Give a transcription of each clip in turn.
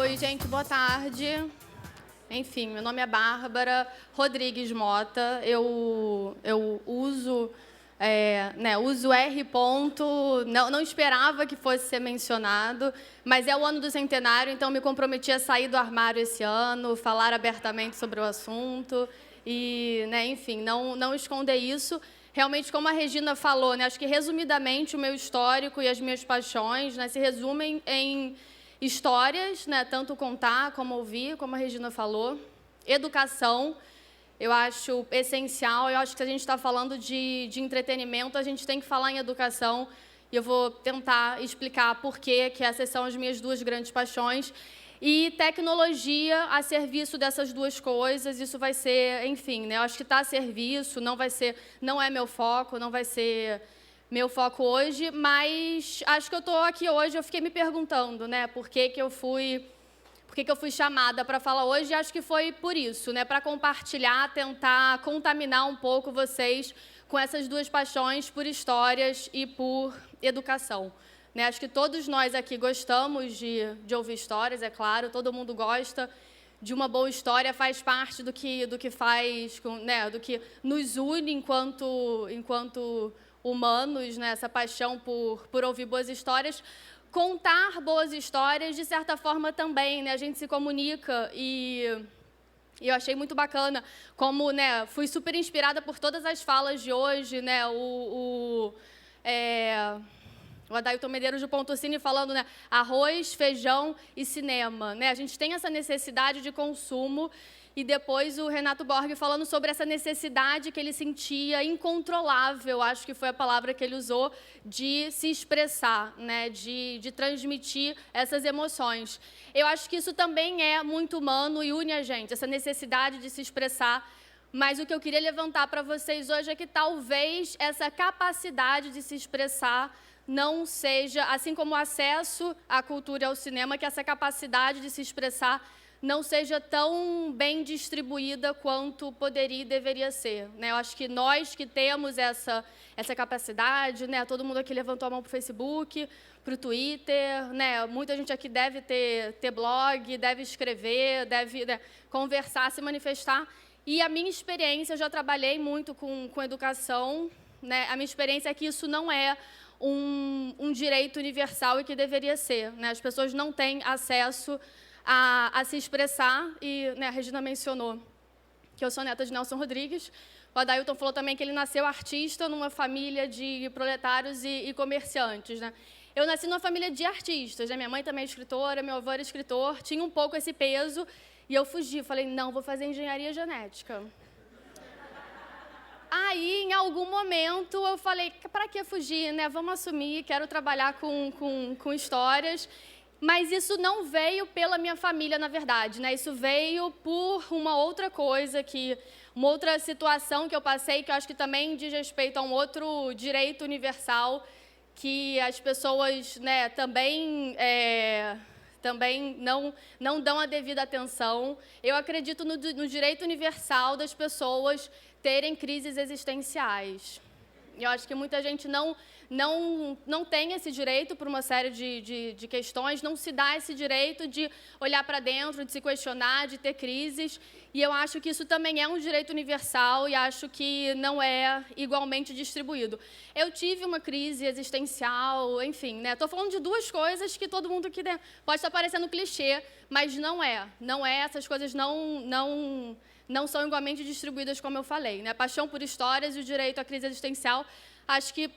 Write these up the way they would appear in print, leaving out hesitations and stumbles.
Oi, gente, boa tarde. Enfim, meu nome é Bárbara Rodrigues Mota. Eu uso uso R. Não esperava que fosse ser mencionado, mas é o ano do centenário, então me comprometi a sair do armário esse ano, falar abertamente sobre o assunto e, enfim, não esconder isso. Realmente, como a Regina falou, acho que resumidamente o meu histórico e as minhas paixões se resumem em histórias, tanto contar como ouvir, como a Regina falou. Educação, eu acho essencial. Eu acho que se a gente está falando de entretenimento, a gente tem que falar em educação. E eu vou tentar explicar por quê, que essas são as minhas duas grandes paixões. E tecnologia a serviço dessas duas coisas, isso vai ser, enfim, eu acho que está a serviço, não é meu foco, não vai ser meu foco hoje, mas acho que eu estou aqui hoje, eu fiquei me perguntando, por que eu fui chamada para falar hoje, e acho que foi por isso, para compartilhar, tentar contaminar um pouco vocês com essas duas paixões por histórias e por educação. Acho que todos nós aqui gostamos de ouvir histórias, é claro, todo mundo gosta de uma boa história, faz parte do que faz, do que nos une enquanto humanos, essa paixão por ouvir boas histórias. Contar boas histórias, de certa forma, também, a gente se comunica e eu achei muito bacana como, fui super inspirada por todas as falas de hoje, o Adailton Medeiros do Pontocini falando, arroz, feijão e cinema. A gente tem essa necessidade de consumo. E depois o Renato Borg falando sobre essa necessidade que ele sentia incontrolável, acho que foi a palavra que ele usou, de se expressar, de transmitir essas emoções. Eu acho que isso também é muito humano e une a gente, essa necessidade de se expressar. Mas o que eu queria levantar para vocês hoje é que talvez essa capacidade de se expressar não seja, assim como o acesso à cultura e ao cinema, que essa capacidade de se expressar não seja tão bem distribuída quanto poderia e deveria ser. Eu acho que nós que temos essa capacidade, todo mundo aqui levantou a mão para o Facebook, para o Twitter, muita gente aqui deve ter blog, deve escrever, deve conversar, se manifestar. E a minha experiência, eu já trabalhei muito com educação, a minha experiência é que isso não é um direito universal e que deveria ser. As pessoas não têm acesso a se expressar, e a Regina mencionou que eu sou neta de Nelson Rodrigues, o Adailton falou também que ele nasceu artista numa família de proletários e comerciantes. Eu nasci numa família de artistas, minha mãe também é escritora, meu avô era escritor, tinha um pouco esse peso, e eu fugi, falei, não, vou fazer engenharia genética. Aí, em algum momento, eu falei, para que fugir, vamos assumir, quero trabalhar com histórias. Mas isso não veio pela minha família, na verdade, Isso veio por uma outra coisa, uma outra situação que eu passei, que eu acho que também diz respeito a um outro direito universal, que as pessoas também não dão a devida atenção. Eu acredito no direito universal das pessoas terem crises existenciais. Eu acho que muita gente não tem esse direito por uma série de questões, não se dá esse direito de olhar para dentro, de se questionar, de ter crises. E eu acho que isso também é um direito universal e acho que não é igualmente distribuído. Eu tive uma crise existencial, enfim, Estou falando de duas coisas que todo mundo aqui pode estar parecendo clichê, mas não é. Não é, essas coisas não são igualmente distribuídas, como eu falei. Paixão por histórias e o direito à crise existencial, acho que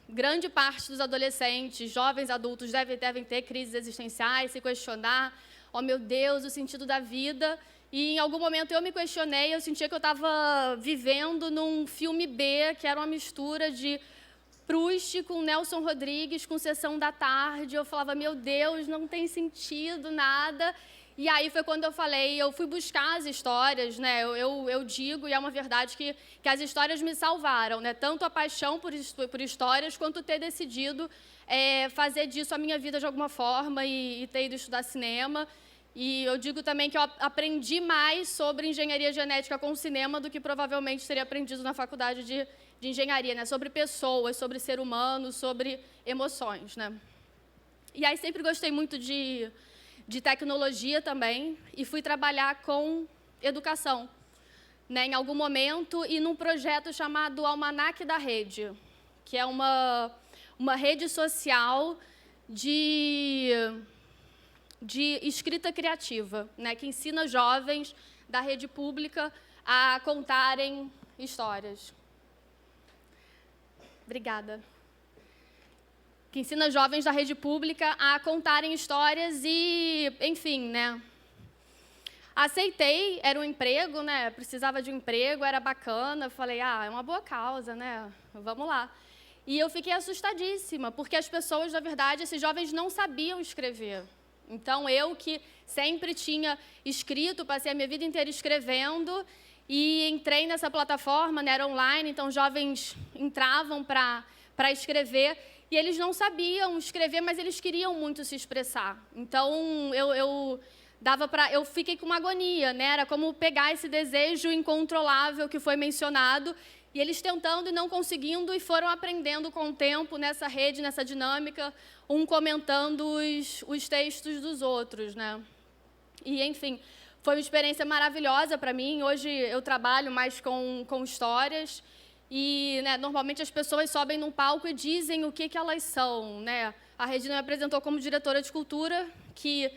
grande parte dos adolescentes, jovens adultos, devem ter crises existenciais, se questionar, oh meu Deus, o sentido da vida. E em algum momento eu me questionei, eu sentia que eu estava vivendo num filme B, que era uma mistura de Proust com Nelson Rodrigues, com Sessão da Tarde. Eu falava, meu Deus, não tem sentido nada. E aí foi quando eu fui buscar as histórias, eu digo, e é uma verdade, que as histórias me salvaram, tanto a paixão por histórias, quanto ter decidido fazer disso a minha vida de alguma forma e ter ido estudar cinema. E eu digo também que eu aprendi mais sobre engenharia genética com cinema do que provavelmente teria aprendido na faculdade de engenharia, sobre pessoas, sobre ser humano, sobre emoções. E aí sempre gostei muito de de tecnologia também e fui trabalhar com educação, né, em algum momento, e num projeto chamado Almanac da Rede, que é uma rede social de escrita criativa, né, que ensina jovens da rede pública a contarem histórias. Obrigada. Que ensina jovens da rede pública a contarem histórias e, enfim, né? Aceitei, era um emprego, né? Precisava de um emprego, era bacana. Falei, é uma boa causa, né? Vamos lá. E eu fiquei assustadíssima, porque as pessoas, na verdade, esses jovens não sabiam escrever. Então, eu que sempre tinha escrito, passei a minha vida inteira escrevendo, e entrei nessa plataforma, né, era online, então jovens entravam para escrever, e eles não sabiam escrever, mas eles queriam muito se expressar. Então, eu fiquei com uma agonia, né? Era como pegar esse desejo incontrolável que foi mencionado, e eles tentando e não conseguindo, e foram aprendendo com o tempo nessa rede, nessa dinâmica, um comentando os textos dos outros, né? E, enfim, foi uma experiência maravilhosa para mim. Hoje eu trabalho mais com histórias e, né, normalmente as pessoas sobem num palco e dizem o que elas são, né? A Regina me apresentou como diretora de cultura, que,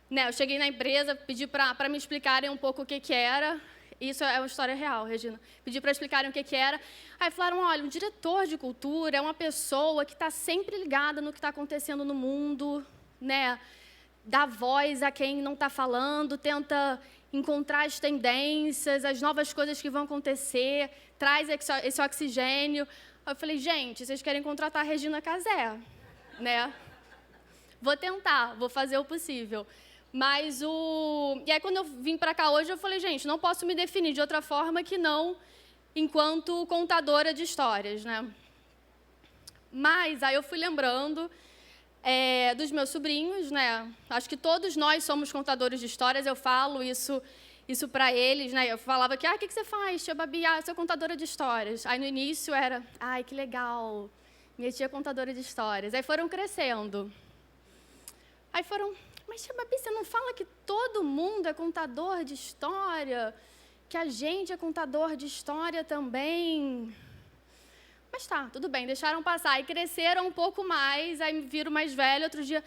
né, eu cheguei na empresa, pedi para me explicarem um pouco o que era. Isso é uma história real, Regina. Pedi para explicarem o que era. Aí falaram, olha, um diretor de cultura é uma pessoa que está sempre ligada no que está acontecendo no mundo, né? Dá voz a quem não está falando, tenta encontrar as tendências, as novas coisas que vão acontecer, traz esse oxigênio. Aí eu falei, gente, vocês querem contratar a Regina Casé, né? Vou tentar, vou fazer o possível. Mas E aí, quando eu vim para cá hoje, eu falei, gente, não posso me definir de outra forma que não enquanto contadora de histórias, né? Mas aí eu fui lembrando dos meus sobrinhos, né? Acho que todos nós somos contadores de histórias, eu falo isso para eles, né? Eu falava que, o que você faz, tia Babi? Eu sou contadora de histórias. Aí, no início, era, que legal, minha tia é contadora de histórias. Aí foram crescendo. Aí foram... Mas, tia Babi, você não fala que todo mundo é contador de história? Que a gente é contador de história também? Mas tá, tudo bem, deixaram passar. Aí cresceram um pouco mais, aí me viram mais velho. Outro dia,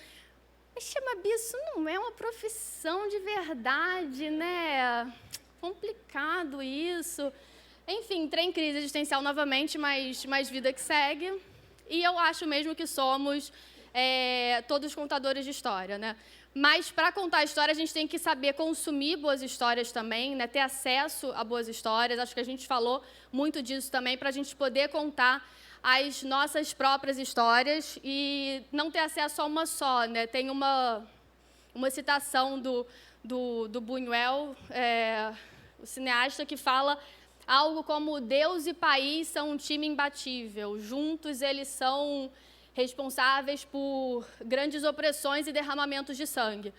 mas, tia Babi, isso não é uma profissão de verdade, né? Complicado isso. Enfim, entrei em crise existencial novamente, mas vida que segue. E eu acho mesmo que somos todos contadores de história, né? Mas, para contar a história, a gente tem que saber consumir boas histórias também, né? Ter acesso a boas histórias. Acho que a gente falou muito disso também, para a gente poder contar as nossas próprias histórias e não ter acesso a uma só, né? Tem uma citação do Buñuel, o cineasta, que fala algo como Deus e país são um time imbatível. Juntos, eles são responsáveis por grandes opressões e derramamentos de sangue.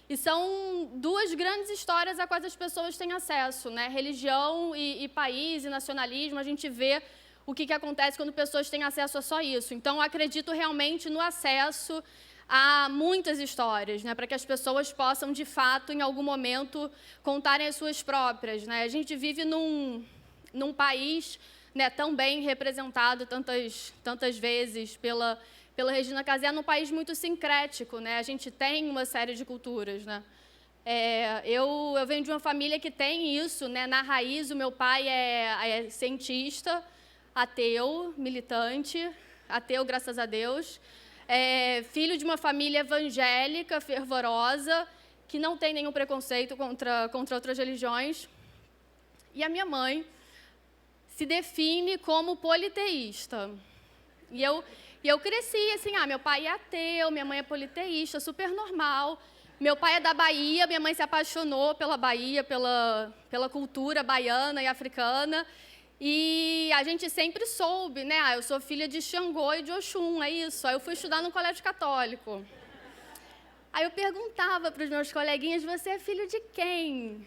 E são duas grandes histórias a quais as pessoas têm acesso, né? Religião e país e nacionalismo, a gente vê o que acontece quando pessoas têm acesso a só isso. Então, eu acredito realmente no acesso a muitas histórias, né? Para que as pessoas possam, de fato, em algum momento, contarem as suas próprias, né? A gente vive num país, né, tão bem representado tantas vezes pela Regina Casé, num país muito sincrético, né? A gente tem uma série de culturas, né? Eu venho de uma família que tem isso, né? Na raiz, o meu pai é cientista, ateu, militante, ateu, graças a Deus, filho de uma família evangélica, fervorosa, que não tem nenhum preconceito contra outras religiões. E a minha mãe se define como politeísta. E eu cresci assim, meu pai é ateu, minha mãe é politeísta, super normal. Meu pai é da Bahia, minha mãe se apaixonou pela Bahia, pela cultura baiana e africana. E a gente sempre soube, né? Eu sou filha de Xangô e de Oxum, é isso. Aí eu fui estudar no colégio católico. Aí eu perguntava para os meus coleguinhas, você é filho de quem?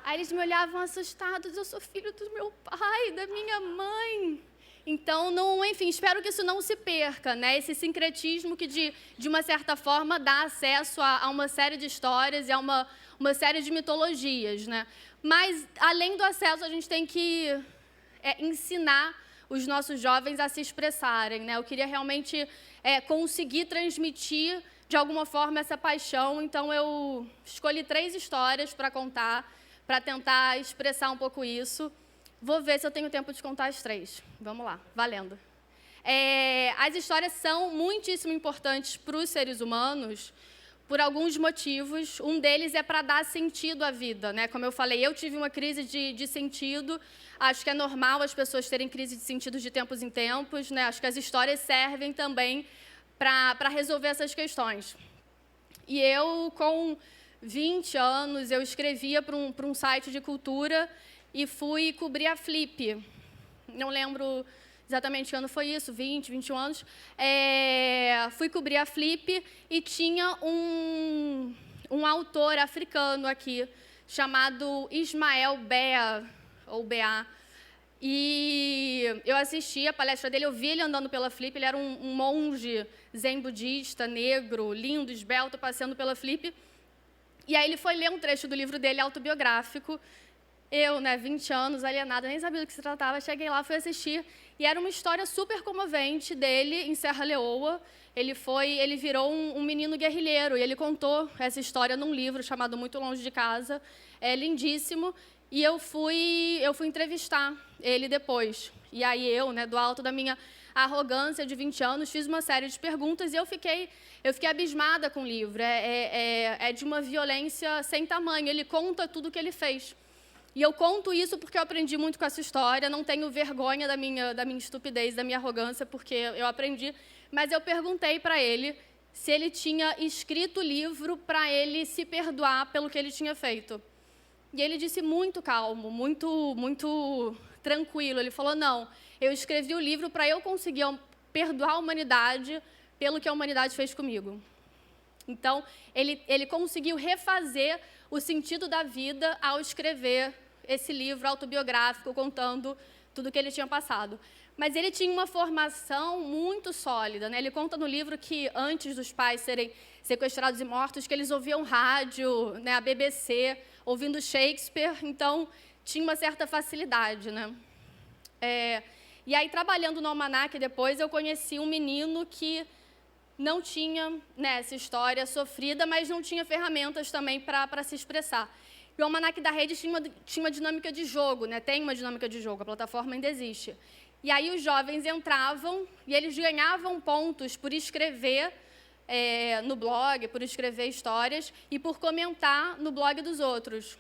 Aí eles me olhavam assustados, eu sou filho do meu pai, da minha mãe. Então, não, enfim, espero que isso não se perca, né? Esse sincretismo que, de uma certa forma, dá acesso a uma série de histórias e a uma série de mitologias, né? Mas, além do acesso, a gente tem que ensinar os nossos jovens a se expressarem, né? Eu queria realmente conseguir transmitir, de alguma forma, essa paixão. Então, eu escolhi 3 histórias para contar, para tentar expressar um pouco isso. Vou ver se eu tenho tempo de contar as 3. Vamos lá, valendo. As histórias são muitíssimo importantes para os seres humanos por alguns motivos. Um deles é para dar sentido à vida, né? Como eu falei, eu tive uma crise de sentido. Acho que é normal as pessoas terem crise de sentido de tempos em tempos, né? Acho que as histórias servem também para resolver essas questões. E eu, com 20 anos, eu escrevia para um site de cultura e fui cobrir a Flip. Não lembro exatamente que ano foi isso, 20, 21 anos. Fui cobrir a Flip e tinha um autor africano aqui, chamado Ismael Bea, ou Bea. E eu assisti a palestra dele, eu vi ele andando pela Flip, ele era um monge zen budista, negro, lindo, esbelto, passeando pela Flip. E aí ele foi ler um trecho do livro dele, autobiográfico. Eu, 20 anos, alienada, nem sabia do que se tratava, cheguei lá, fui assistir, e era uma história super comovente dele em Serra Leoa. Ele virou um menino guerrilheiro, e ele contou essa história num livro chamado Muito Longe de Casa. É lindíssimo, e eu fui entrevistar ele depois. E aí eu, do alto da minha arrogância de 20 anos, fiz uma série de perguntas, e eu fiquei abismada com o livro. É de uma violência sem tamanho, ele conta tudo o que ele fez. E eu conto isso porque eu aprendi muito com essa história, não tenho vergonha da minha estupidez, da minha arrogância, porque eu aprendi. Mas eu perguntei para ele se ele tinha escrito o livro para ele se perdoar pelo que ele tinha feito. E ele disse muito calmo, muito, muito tranquilo. Ele falou, não, eu escrevi o livro para eu conseguir perdoar a humanidade pelo que a humanidade fez comigo. Então, ele conseguiu refazer o sentido da vida ao escrever esse livro autobiográfico, contando tudo o que ele tinha passado. Mas ele tinha uma formação muito sólida, né? Ele conta no livro que, antes dos pais serem sequestrados e mortos, que eles ouviam rádio, né, a BBC, ouvindo Shakespeare, então tinha uma certa facilidade, né? E aí, trabalhando no Almanac depois, eu conheci um menino que não tinha, essa história sofrida, mas não tinha ferramentas também para se expressar. E o Almanac da Rede tinha uma dinâmica de jogo, né? Tem uma dinâmica de jogo, a plataforma ainda existe. E aí os jovens entravam e eles ganhavam pontos por escrever no blog, por escrever histórias e por comentar no blog dos outros.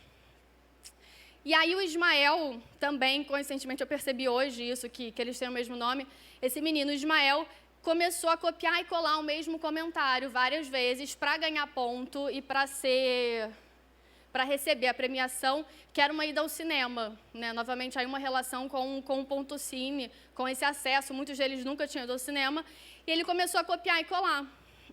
E aí o Ismael, também, coincidentemente, eu percebi hoje isso, que eles têm o mesmo nome, esse menino Ismael começou a copiar e colar o mesmo comentário várias vezes para ganhar ponto e para receber a premiação, que era uma ida ao cinema, né? Novamente, aí uma relação com o Ponto Cine, com esse acesso, muitos deles nunca tinham ido ao cinema, e ele começou a copiar e colar.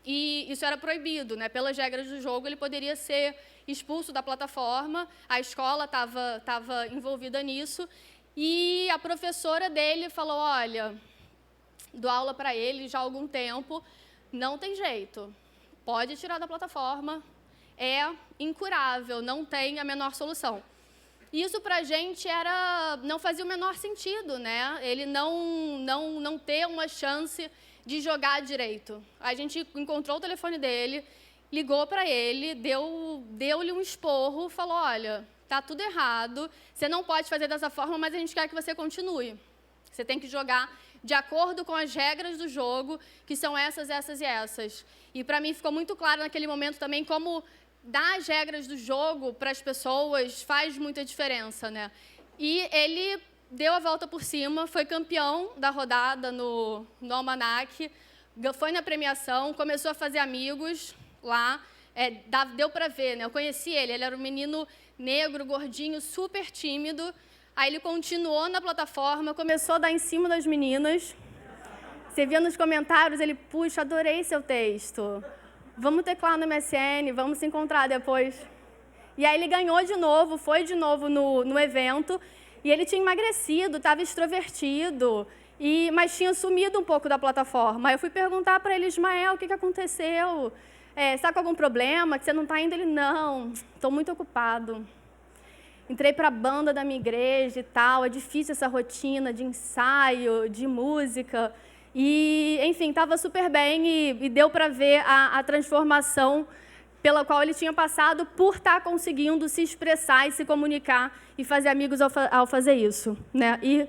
E isso era proibido, né? Pelas regras do jogo, ele poderia ser expulso da plataforma, a escola estava envolvida nisso, e a professora dele falou, olha, dou aula para ele já há algum tempo, não tem jeito, pode tirar da plataforma, é incurável, não tem a menor solução. Isso para a gente não fazia o menor sentido, né? Ele não ter uma chance de jogar direito. A gente encontrou o telefone dele, ligou para ele, deu-lhe um esporro, falou, olha, tá tudo errado, você não pode fazer dessa forma, mas a gente quer que você continue. Você tem que jogar de acordo com as regras do jogo, que são essas, essas e essas. E para mim ficou muito claro naquele momento também como dar as regras do jogo para as pessoas faz muita diferença, né? E ele deu a volta por cima, foi campeão da rodada no Almanac, foi na premiação, começou a fazer amigos lá, deu para ver, né? Eu conheci ele era um menino negro, gordinho, super tímido. Aí ele continuou na plataforma, começou a dar em cima das meninas. Você via nos comentários, ele, puxa, adorei seu texto. Vamos teclar no MSN, vamos se encontrar depois. E aí ele ganhou de novo, foi de novo no evento, e ele tinha emagrecido, estava extrovertido. Mas tinha sumido um pouco da plataforma. Aí eu fui perguntar para ele, Ismael, o que aconteceu? Você está com algum problema? Que você não está indo? Ele, não, estou muito ocupado. Entrei para a banda da minha igreja e tal, é difícil essa rotina de ensaio, de música. E, enfim, estava super bem e deu para ver a transformação pela qual ele tinha passado por estar conseguindo se expressar e se comunicar e fazer amigos ao fazer isso, né? E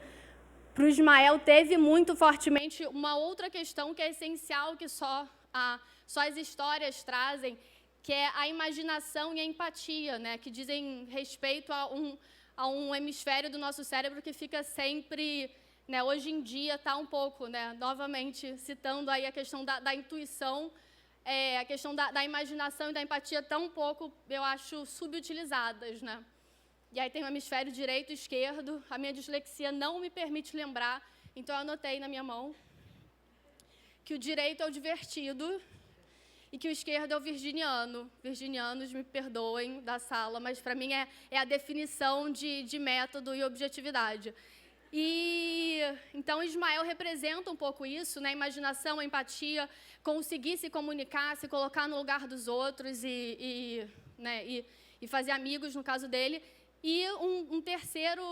para o Ismael teve muito fortemente uma outra questão que é essencial, que só as histórias trazem, que é a imaginação e a empatia, né? Que dizem respeito a um hemisfério do nosso cérebro que fica sempre, né, hoje em dia está um pouco, né, novamente citando aí a questão da intuição, a questão da imaginação e da empatia tão um pouco, eu acho, subutilizadas, né? E aí tem o hemisfério direito e esquerdo, a minha dislexia não me permite lembrar, então eu anotei na minha mão que o direito é o divertido e que o esquerdo é o virginiano. Virginianos, me perdoem da sala, mas para mim é a definição de método e objetividade. E então Ismael representa um pouco isso, né? Imaginação, empatia, conseguir se comunicar, se colocar no lugar dos outros e fazer amigos, no caso dele. E um terceiro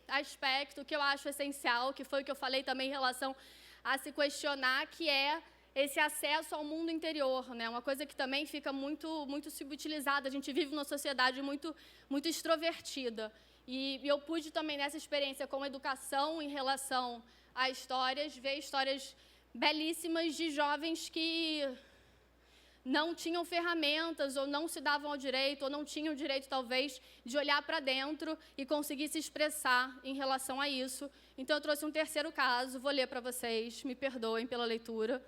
aspecto que eu acho essencial, que foi o que eu falei também em relação a se questionar, que é esse acesso ao mundo interior, né? Uma coisa que também fica muito subutilizada. A gente vive numa sociedade muito extrovertida. E eu pude também, nessa experiência com educação em relação a histórias, ver histórias belíssimas de jovens que não tinham ferramentas, ou não se davam ao direito, ou não tinham o direito, talvez, de olhar para dentro e conseguir se expressar em relação a isso. Então, eu trouxe um terceiro caso, vou ler para vocês, me perdoem pela leitura,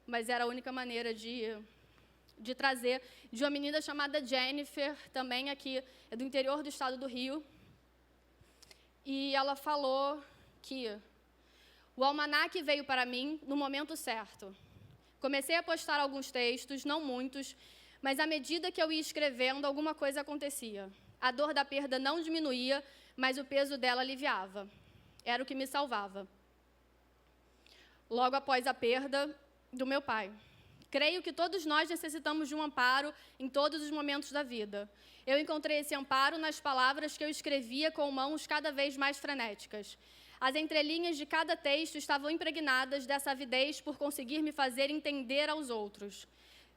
mas era a única maneira de trazer, de uma menina chamada Jennifer, também aqui, é do interior do estado do Rio, e ela falou que o almanaque veio para mim no momento certo. Comecei a postar alguns textos, não muitos, mas à medida que eu ia escrevendo, alguma coisa acontecia. A dor da perda não diminuía, mas o peso dela aliviava. Era o que me salvava. Logo após a perda do meu pai. Creio que todos nós necessitamos de um amparo em todos os momentos da vida. Eu encontrei esse amparo nas palavras que eu escrevia com mãos cada vez mais frenéticas. As entrelinhas de cada texto estavam impregnadas dessa avidez por conseguir me fazer entender aos outros.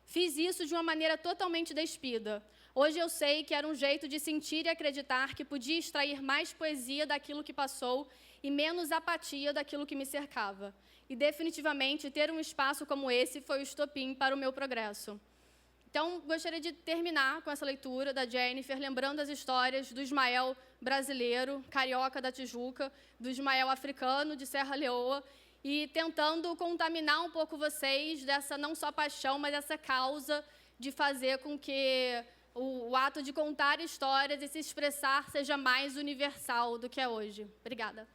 Fiz isso de uma maneira totalmente despida. Hoje eu sei que era um jeito de sentir e acreditar que podia extrair mais poesia daquilo que passou e menos apatia daquilo que me cercava. E definitivamente ter um espaço como esse foi o estopim para o meu progresso. Então, gostaria de terminar com essa leitura da Jennifer, lembrando as histórias do Ismael brasileiro, carioca da Tijuca, do Ismael africano de Serra Leoa, e tentando contaminar um pouco vocês dessa não só paixão, mas essa causa de fazer com que o ato de contar histórias e se expressar seja mais universal do que é hoje. Obrigada.